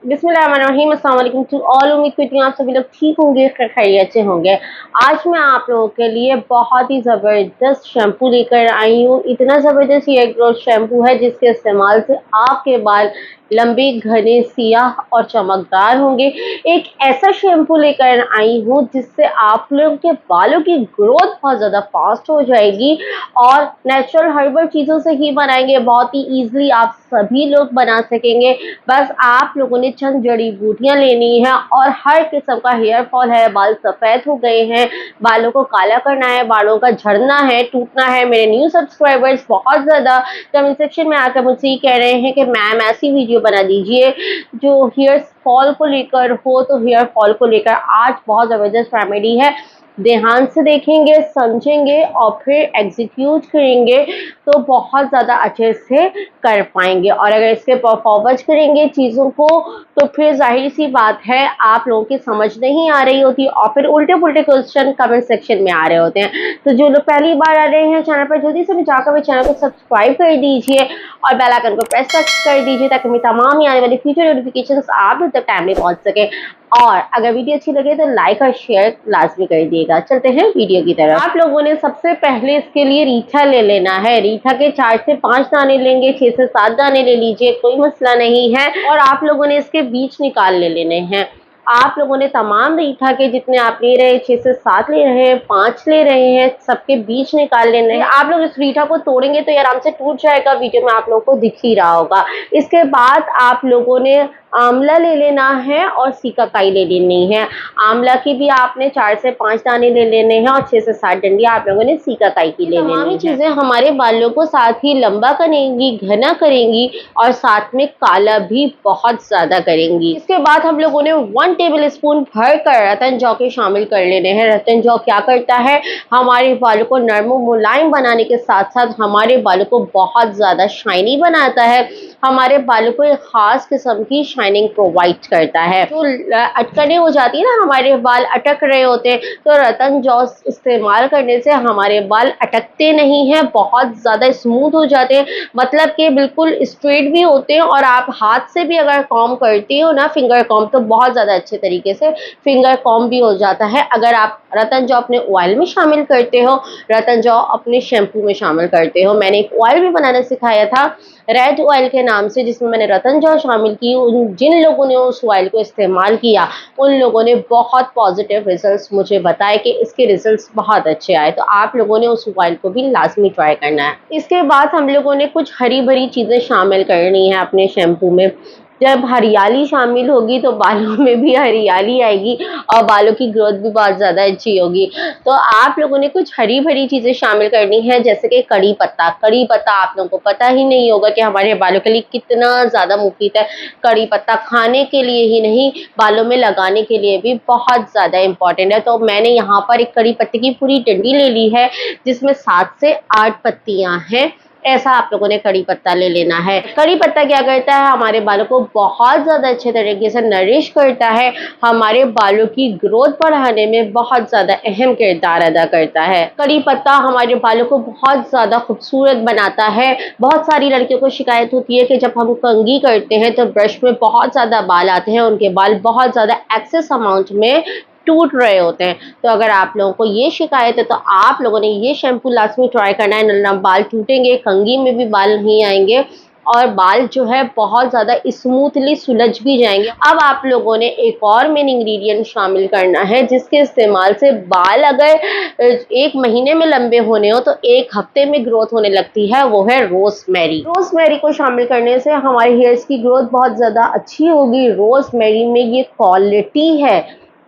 बिस्मिल्लाहिर्रहमानिर्रहीम, अस्सलाम वालेकुम टू ऑल। उम्मीद करती हूँ आप सभी लोग ठीक होंगे, खैरियत से होंगे। आज मैं आप लोगों के लिए बहुत ही ज़बरदस्त शैम्पू लेकर आई हूँ। इतना ज़बरदस्त हेयर ग्रोथ शैम्पू है जिसके इस्तेमाल से आपके बाल लंबे, घने, सियाह और चमकदार होंगे। एक ऐसा शैम्पू लेकर आई हूँ जिससे आप लोगों के बालों की ग्रोथ बहुत ज़्यादा फास्ट हो जाएगी और नेचुरल हर्बल चीज़ों से ही बनाएंगे। बहुत ही ईजिली आप सभी लोग बना सकेंगे। बस आप लोगों ने चंद जड़ी बूटियां लेनी है और हर किस्म का हेयर फॉल है, बाल सफ़ेद हो गए हैं, बालों को काला करना है, बालों का झड़ना है, टूटना है। मेरे न्यू सब्सक्राइबर्स बहुत ज़्यादा कमेंट सेक्शन में आकर मुझसे ये कह रहे हैं कि मैम ऐसी वीडियो बना दीजिए जो हेयर फॉल को लेकर हो। तो हेयर फॉल को लेकर आज बहुत ज़बरदस्त रेमेडी है। ध्यान से देखेंगे, समझेंगे और फिर एग्जीक्यूट करेंगे तो बहुत ज़्यादा अच्छे से कर पाएंगे। और अगर इसके परफॉर्मेंस करेंगे चीज़ों को तो फिर जाहिर सी बात है आप लोगों की समझ नहीं आ रही होती और फिर उल्टे पुल्टे क्वेश्चन कमेंट सेक्शन में आ रहे होते हैं। तो जो लोग पहली बार आ रहे हैं चैनल पर, जल्दी से जाकर मेरे चैनल को सब्सक्राइब कर दीजिए और बेल आइकन को प्रेस कर दीजिए ताकि मेरी तमाम आने वाली फ्यूचर नोटिफिकेशंस आप तक टाइमली पहुंच सके। और अगर वीडियो अच्छी लगे तो लाइक और शेयर लाजमी कर दिएगा। चलते हैं वीडियो की तरफ। आप लोगों ने सबसे पहले इसके लिए रीठा ले लेना है। रीठा के 4 से 5 दाने लेंगे, 6 से 7 दाने ले लीजिए, कोई मसला नहीं है। और आप लोगों ने इसके बीज निकाल लेने हैं। आप लोगों ने तमाम रीठा के जितने आप ले रहे हैं, 6 से 7 ले रहे हैं, 5 ले रहे हैं, सबके बीज निकाल लेने हैं। आप लोग इस रीठा को तोड़ेंगे तो ये आराम से टूट जाएगा, वीडियो में आप लोगों को दिख ही रहा होगा। इसके बाद आप लोगों ने आंवला ले लेना है और सीकाकाई ले लेनी है। आंवला की भी आपने 4 से 5 दाने ले लेने हैं और 6 से 7 डंडियां आप लोगों ने सीकाकाई की ले लेनी है। तमाम चीजें हमारे बालों को साथ ही लंबा करेंगी, घना करेंगी और साथ में काला भी बहुत ज्यादा करेंगी। इसके बाद हम लोगों ने 1 टेबल स्पून भर कर रतन जौ के शामिल कर लेने हैं। रतन जौ क्या करता है, हमारे बालों को नरम मुलायम बनाने के साथ साथ हमारे बालों को बहुत ज्यादा शाइनी बनाता है। हमारे बालों को एक खास किस्म की शाइनिंग प्रोवाइड करता है। तो अटकने हो जाती है ना, हमारे बाल अटक रहे होते हैं, तो रतन जौ इस्तेमाल करने से हमारे बाल अटकते नहीं हैं, बहुत ज़्यादा स्मूथ हो जाते हैं, मतलब कि बिल्कुल स्ट्रेट भी होते हैं। और आप हाथ से भी अगर कॉम्ब करती हो ना, फिंगर कॉम्ब, तो बहुत ज़्यादा अच्छे तरीके से फिंगर कॉम्ब भी हो जाता है। अगर आप रतन जौ अपने ऑयल में शामिल करते हो, रतन जौ अपने शैम्पू में शामिल करते हो। मैंने एक ऑयल भी बनाना सिखाया था रेड ऑयल के नाम से, जिसमें मैंने रतन जौ शामिल की। जिन लोगों ने उस ऑयल को इस्तेमाल किया उन लोगों ने बहुत पॉजिटिव रिजल्ट्स मुझे बताए कि इसके रिजल्ट्स बहुत अच्छे आए। तो आप लोगों ने उस ऑयल को भी लाजमी ट्राई करना है। इसके बाद हम लोगों ने कुछ हरी भरी चीज़ें शामिल करनी है अपने शैम्पू में। जब हरियाली शामिल होगी तो बालों में भी हरियाली आएगी और बालों की ग्रोथ भी बहुत ज़्यादा अच्छी होगी। तो आप लोगों ने कुछ हरी भरी चीज़ें शामिल करनी है, जैसे कि कड़ी पत्ता। कड़ी पत्ता आप लोगों को पता ही नहीं होगा कि हमारे बालों के लिए कितना ज़्यादा मुफीद है। कड़ी पत्ता खाने के लिए ही नहीं, बालों में लगाने के लिए भी बहुत ज़्यादा इम्पॉर्टेंट है। तो मैंने यहाँ पर एक कड़ी पत्ते की पूरी डंडी ले ली है जिसमें 7 से 8 पत्तियाँ हैं। ऐसा आप लोगों ने कड़ी पत्ता ले लेना है। कड़ी पत्ता क्या करता है, हमारे बालों को बहुत ज़्यादा अच्छे तरीके से नरिश करता है, हमारे बालों की ग्रोथ बढ़ाने में बहुत ज़्यादा अहम किरदार अदा करता है। कड़ी पत्ता हमारे बालों को बहुत ज़्यादा खूबसूरत बनाता है। बहुत सारी लड़कियों को शिकायत होती है कि जब हम कंघी करते हैं तो ब्रश में बहुत ज़्यादा बाल आते हैं, उनके बाल बहुत ज़्यादा एक्सेस अमाउंट में टूट रहे होते हैं। तो अगर आप लोगों को ये शिकायत है तो आप लोगों ने ये शैम्पू लाजमी ट्राई करना है। ना बाल टूटेंगे, कंघी में भी बाल नहीं आएंगे और बाल जो है बहुत ज़्यादा स्मूथली सुलझ भी जाएंगे। अब आप लोगों ने एक और मेन इंग्रेडिएंट शामिल करना है जिसके इस्तेमाल से बाल अगर 1 महीने में लंबे होने हो तो 1 हफ्ते में ग्रोथ होने लगती है, वो है रोजमेरी। रोजमेरी को शामिल करने से हमारे हेयर्स की ग्रोथ बहुत ज़्यादा अच्छी होगी। रोजमेरी में ये क्वालिटी है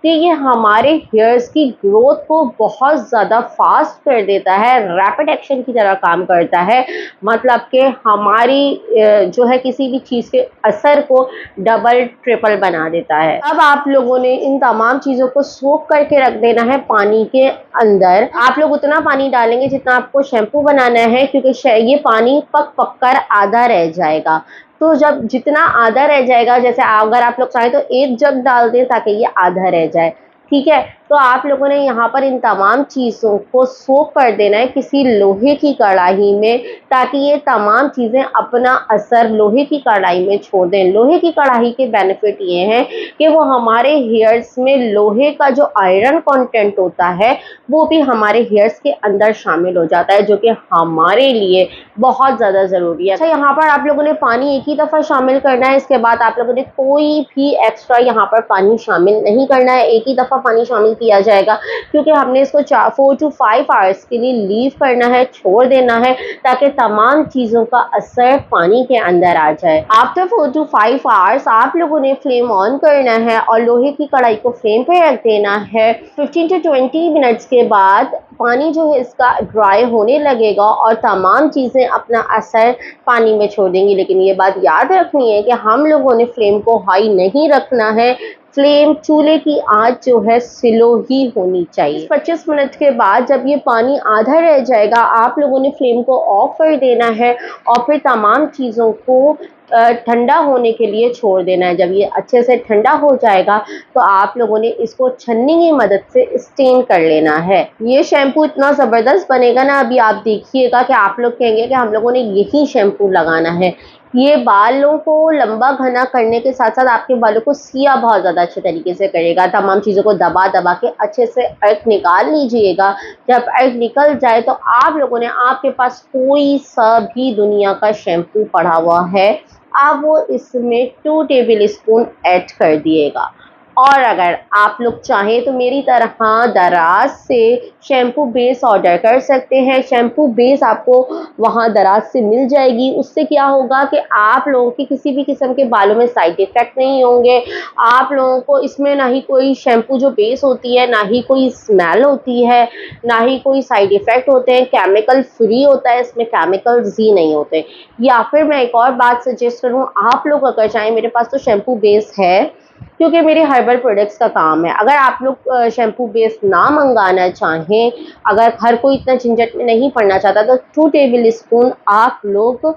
कि ये हमारे हेयर्स की ग्रोथ को बहुत ज़्यादा फास्ट कर देता है, रैपिड एक्शन की तरह काम करता है। मतलब कि हमारी जो है किसी भी चीज़ के असर को डबल ट्रिपल बना देता है। अब आप लोगों ने इन तमाम चीज़ों को सोक करके रख देना है पानी के अंदर। आप लोग उतना पानी डालेंगे जितना आपको शैम्पू बनाना है, क्योंकि ये पानी पक कर आधा रह जाएगा। तो जब जितना आधा रह जाएगा, जैसे अगर आप लोग चाहें तो 1 जग डाल दें ताकि ये आधा रह जाए, ठीक है। तो आप लोगों ने यहाँ पर इन तमाम चीज़ों को सोक कर देना है किसी लोहे की कढ़ाई में, ताकि ये तमाम चीज़ें अपना असर लोहे की कढ़ाई में छोड़ दें। लोहे की कढ़ाई के बेनिफिट ये हैं कि वो हमारे हेयर्स में लोहे का जो आयरन कंटेंट होता है वो भी हमारे हेयर्स के अंदर शामिल हो जाता है, जो कि हमारे लिए बहुत ज़्यादा ज़रूरी है। अच्छा, यहाँ पर आप लोगों ने पानी एक ही दफ़ा शामिल करना है, इसके बाद आप लोगों ने कोई भी एक्स्ट्रा यहाँ पर पानी शामिल नहीं करना है। एक ही दफ़ा पानी शामिल किया जाएगा क्योंकि हमने इसको 4 to 5 आवर्स के लिए लीव करना है, छोड़ देना है, ताकि तमाम चीज़ों का असर पानी के अंदर आ जाए। आफ्टर 4 to 5 आवर्स आप लोगों ने फ्लेम ऑन करना है और लोहे की कढ़ाई को फ्लेम पे रख देना है। 15 to 20 मिनट्स के बाद पानी जो है इसका ड्राई होने लगेगा और तमाम चीज़ें अपना असर पानी में छोड़ देंगी। लेकिन ये बात याद रखनी है कि हम लोगों ने फ्लेम को हाई नहीं रखना है, फ्लेम चूल्हे की आंच जो है स्लो ही होनी चाहिए। 25 मिनट के बाद जब ये पानी आधा रह जाएगा, आप लोगों ने फ्लेम को ऑफ कर देना है और फिर तमाम चीज़ों को ठंडा होने के लिए छोड़ देना है। जब ये अच्छे से ठंडा हो जाएगा तो आप लोगों ने इसको छन्नी की मदद से स्टेन कर लेना है। ये शैम्पू इतना ज़बरदस्त बनेगा ना, अभी आप देखिएगा कि आप लोग कहेंगे कि हम लोगों ने यही शैम्पू लगाना है। ये बालों को लंबा घना करने के साथ साथ आपके बालों को सिया बहुत ज़्यादा अच्छे तरीके से करेगा। तमाम चीज़ों को दबा दबा के अच्छे से अर्क निकाल लीजिएगा। जब अर्क निकल जाए तो आप लोगों ने, आपके पास कोई सा भी दुनिया का शैम्पू पड़ा हुआ है, आप वो इसमें 2 टेबल स्पून ऐड कर दिएगा। और अगर आप लोग चाहें तो मेरी तरह दराज से शैम्पू बेस ऑर्डर कर सकते हैं। शैम्पू बेस आपको वहाँ दराज से मिल जाएगी। उससे क्या होगा कि आप लोगों की किसी भी किस्म के बालों में साइड इफ़ेक्ट नहीं होंगे। आप लोगों को इसमें ना ही कोई शैम्पू जो बेस होती है, ना ही कोई स्मेल होती है, ना ही कोई साइड इफ़ेक्ट होते हैं। केमिकल फ्री होता है, इसमें केमिकल्स ही नहीं होते। या फिर मैं एक और बात सजेस्ट करूँ, आप लोग अगर चाहें, मेरे पास तो शैम्पू बेस है क्योंकि मेरे हर्बल प्रोडक्ट्स का काम है। अगर आप लोग शैम्पू बेस ना मंगाना चाहें, अगर हर कोई इतना झंझट में नहीं पड़ना चाहता, तो 2 टेबल स्पून आप लोग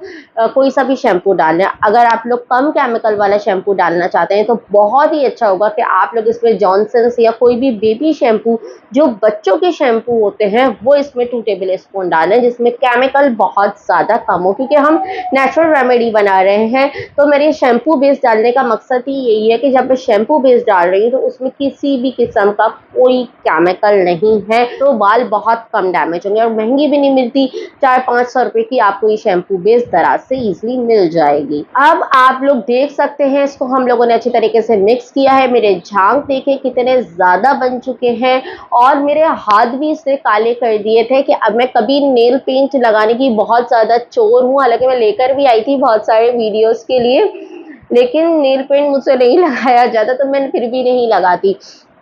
कोई सा भी शैम्पू डालें। अगर आप लोग कम केमिकल वाला शैम्पू डालना चाहते हैं तो बहुत ही अच्छा होगा कि आप लोग इसमें जॉनसन्स या कोई भी बेबी शैम्पू, जो बच्चों के शैम्पू होते हैं, वो इसमें 2 टेबल स्पून डालें, जिसमें केमिकल बहुत ज़्यादा कम हो। क्योंकि हम नेचुरल रेमेडी बना रहे हैं, तो मेरे शैम्पू बेस डालने का मकसद ही यही है कि जब मैं शैम्पू बेस डाल रही हूँ तो उसमें किसी भी किस्म का कोई केमिकल नहीं है, तो बाल बहुत कम डैमेज होंगे और महंगी भी नहीं मिलती। 400-500 रुपए की आपको ये शैम्पू बेस दराज से इजीली मिल जाएगी। अब आप लोग देख सकते हैं, इसको हम लोगों ने अच्छी तरीके से मिक्स किया है। मेरे झांग देखे कितने ज़्यादा बन चुके हैं और मेरे हाथ भी इससे काले कर दिए थे कि अब मैं कभी नेल पेंट लगाने की बहुत ज़्यादा चोर हूँ। हालांकि मैं लेकर भी आई थी बहुत सारे वीडियोस के लिए, लेकिन नेल पेंट मुझसे नहीं लगाया जाता, तो मैं फिर भी नहीं लगाती।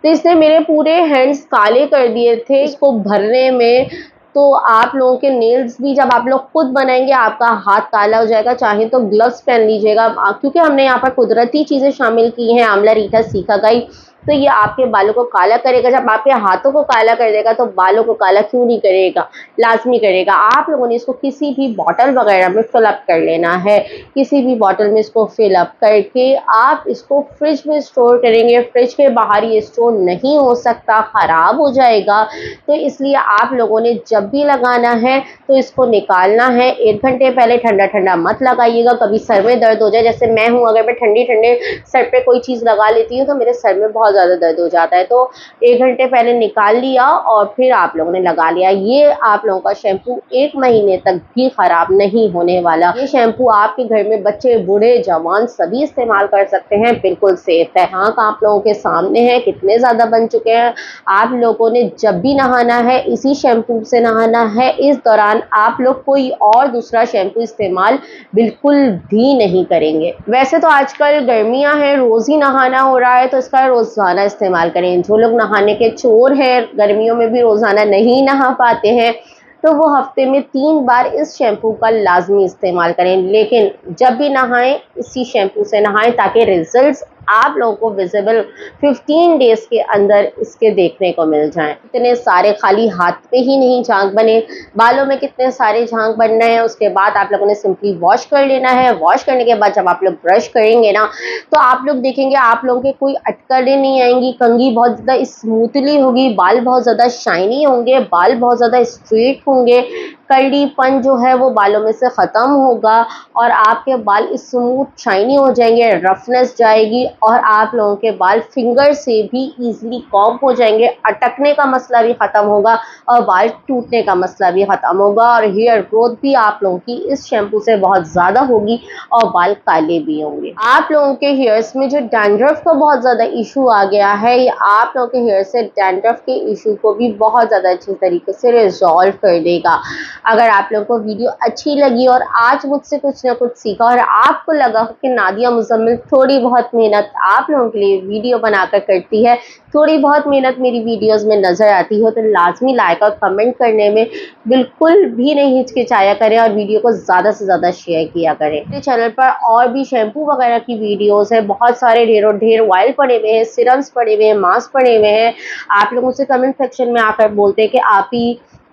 तो इसने मेरे पूरे हैंड्स काले कर दिए थे इसको भरने में। तो आप लोगों के नेल्स भी जब आप लोग खुद बनाएंगे, आपका हाथ काला हो जाएगा। चाहे तो ग्लव्स पहन लीजिएगा, क्योंकि हमने यहाँ पर कुदरती चीज़ें शामिल की हैं, आंवला, रीठा, सीकाकाई, तो ये आपके बालों को काला करेगा। जब आपके हाथों को काला कर देगा तो बालों को काला क्यों नहीं करेगा, लाजमी करेगा। आप लोगों ने इसको किसी भी बॉटल वगैरह में फिलअप कर लेना है। किसी भी बॉटल में इसको फिलअप करके आप इसको फ्रिज में स्टोर करेंगे। फ्रिज के बाहर ये स्टोर नहीं हो सकता, ख़राब हो जाएगा। तो इसलिए आप लोगों ने जब भी लगाना है तो इसको निकालना है। 1 घंटे पहले ठंडा ठंडा मत लगाइएगा, कभी सर में दर्द हो जाए, जैसे मैं हूँ, अगर मैं ठंडे ठंडे सर पे कोई चीज़ लगा लेती हूँ तो मेरे सर में बहुत ज़्यादा दर्द हो जाता है। तो 1 घंटे पहले निकाल लिया और फिर आप लोगों ने लगा लिया। ये आप लोगों का शैम्पू 1 महीने तक भी ख़राब नहीं होने वाला। ये शैम्पू आपके घर में बच्चे, बूढ़े, जवान सभी इस्तेमाल कर सकते हैं, बिल्कुल सेफ है। हाँ, आप लोगों के सामने है कितने ज़्यादा बन चुके हैं। आप लोगों ने जब भी नहाना है इसी शैम्पू से नहाना है। इस दौरान आप लोग कोई और दूसरा शैम्पू इस्तेमाल बिल्कुल भी नहीं करेंगे। वैसे तो आजकल गर्मियाँ हैं, रोज़ ही नहाना हो रहा है, तो इसका रोज़ाना इस्तेमाल करें। जो लोग नहाने के चोर हैं, गर्मियों में भी रोज़ाना नहीं नहा पाते हैं, तो वो हफ्ते में 3 बार इस शैम्पू का लाजमी इस्तेमाल करें। लेकिन जब भी नहाएं इसी शैम्पू से नहाएं ताकि रिजल्ट्स आप लोगों को विजिबल 15 डेज के अंदर इसके देखने को मिल जाएं। इतने सारे खाली हाथ पे ही नहीं झाग बने, बालों में कितने सारे झाग बनने हैं। उसके बाद आप लोगों ने सिंपली वॉश कर लेना है। वॉश करने के बाद जब आप लोग ब्रश करेंगे ना, तो आप लोग देखेंगे आप लोगों के कोई अटकलें नहीं आएंगी, कंघी बहुत ज़्यादा स्मूथली होगी, बाल बहुत ज़्यादा शाइनी होंगे, बाल बहुत ज़्यादा स्ट्रेट होंगे, कर्लीपन जो है वो बालों में से ख़त्म होगा और आपके बाल स्मूथ शाइनी हो जाएंगे, रफनेस जाएगी और आप लोगों के बाल फिंगर से भी इजीली कॉम्ब हो जाएंगे। अटकने का मसला भी ख़त्म होगा और बाल टूटने का मसला भी ख़त्म होगा और हेयर ग्रोथ भी आप लोगों की इस शैम्पू से बहुत ज़्यादा होगी और बाल काले भी होंगे। आप लोगों के हेयर्स में जो डैंड्रफ का बहुत ज़्यादा इशू आ गया है, ये आप लोगों के हेयर से डैंड्रफ के इशू को भी बहुत ज़्यादा अच्छे तरीके से रिजॉल्व कर देगा। अगर आप लोगों को वीडियो अच्छी लगी और आज मुझसे कुछ ना कुछ सीखा और आपको लगा कि नादिया मुज़म्मिल थोड़ी बहुत मेहनत आप लोगों के लिए वीडियो बनाकर करती है, थोड़ी बहुत मेहनत मेरी वीडियोस में नज़र आती हो, तो लाजमी लाइक और कमेंट करने में बिल्कुल भी नहीं हिचकिचाया करें और वीडियो को ज़्यादा से ज़्यादा शेयर किया करें। मेरे चैनल पर और भी शैम्पू वगैरह की वीडियोस है, बहुत सारे ढेरों ढेर ऑयल पड़े हुए हैं, सिरम्स पड़े हुए हैं, मास्क पड़े हुए हैं। आप लोग मुझसे कमेंट सेक्शन में आकर बोलते हैं कि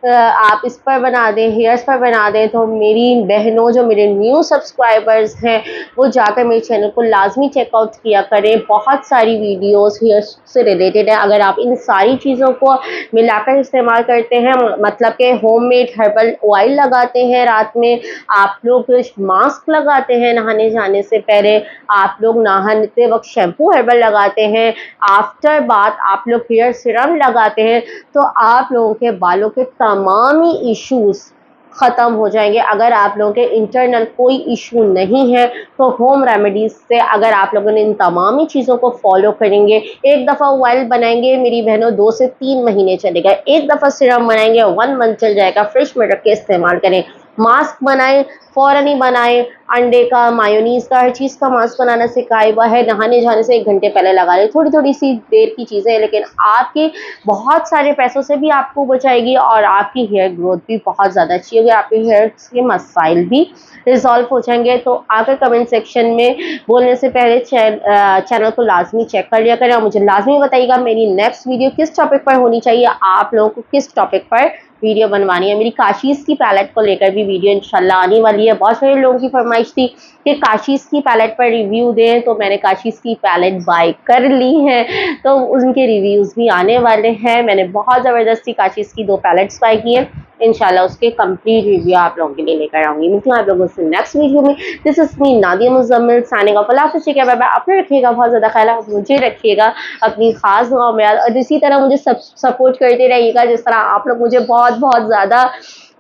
आप इस पर बना दें, हेयर्स पर बना दें, तो मेरी बहनों जो मेरे न्यू सब्सक्राइबर्स हैं वो जाकर मेरे चैनल को लाजमी चेकआउट किया करें। बहुत सारी वीडियोस हेयर्स से रिलेटेड है। अगर आप इन सारी चीज़ों को मिलाकर इस्तेमाल करते हैं, मतलब कि होममेड हर्बल ऑयल लगाते हैं, रात में आप लोग मास्क लगाते हैं नहाने जाने से पहले, आप लोग नहाते वक्त शैम्पू हर्बल लगाते हैं, आफ्टर बाथ आप लोग हेयर सीरम लगाते हैं, तो आप लोगों के बालों के तमाम ही इश्यूज ख़त्म हो जाएंगे। अगर आप लोगों के इंटरनल कोई इशू नहीं है तो होम रेमेडीज़ से अगर आप लोगों ने इन तमाम ही चीज़ों को फॉलो करेंगे, एक दफ़ा ऑयल बनाएंगे मेरी बहनों 2 से 3 महीने चलेगा, एक दफ़ा सिरम बनाएंगे 1 मंथ चल जाएगा। फ्रिज में रख के इस्तेमाल करें। मास्क बनाएं, फ़ौरन ही बनाएं, अंडे का, मायोनीज़ का, हर चीज़ का मास्क बनाना सिखाया हुआ है। नहाने जाने से 1 घंटे पहले लगा लें। थोड़ी थोड़ी सी देर की चीज़ें हैं, लेकिन आपके बहुत सारे पैसों से भी आपको बचाएगी और आपकी हेयर ग्रोथ भी बहुत ज़्यादा अच्छी होगी, आपके हेयर्स के मसाइल भी रिजॉल्व हो जाएंगे। तो आकर कमेंट सेक्शन में बोलने से पहले चैनल को लाजमी चेक कर लिया करें और मुझे लाजमी बताइएगा मेरी नेक्स्ट वीडियो किस टॉपिक पर होनी चाहिए, आप लोगों को किस टॉपिक पर वीडियो बनवानी है। मेरी काशीज़ की पैलेट को लेकर भी वीडियो इंशाल्लाह आने वाली है। बहुत सारे लोगों की फरमाइश थी कि काशीज़ की पैलेट पर रिव्यू दें, तो मैंने काशीज़ की पैलेट बाय कर ली है, तो उनके रिव्यूज़ भी आने वाले हैं। मैंने बहुत ज़बरदस्ती काशीज़ की 2 पैलेट्स बाय की हैं, इंशाल्लाह उसके कंप्लीट रिव्यू आप लोगों के लिए लेकर आऊँगी। मिलती हूँ आप लोगों से नेक्स्ट वीडियो में। This is me Nadia Muzammil signing off. अल्लाह हाफ़िज़, बाय बाय। अपने रखिएगा बहुत ज़्यादा ख्याल, मुझे रखिएगा अपनी ख़ास दुआओं में याद और इसी तरह मुझे सपोर्ट करते रहिएगा जिस तरह आप लोग मुझे बहुत बहुत ज़्यादा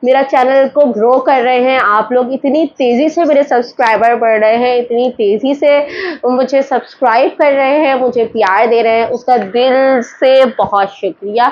मेरा चैनल को ग्रो कर रहे हैं। आप लोग इतनी तेज़ी से मेरे सब्सक्राइबर बढ़ रहे हैं, इतनी तेज़ी से मुझे सब्सक्राइब कर रहे हैं, मुझे प्यार दे रहे हैं, उसका दिल से बहुत शुक्रिया।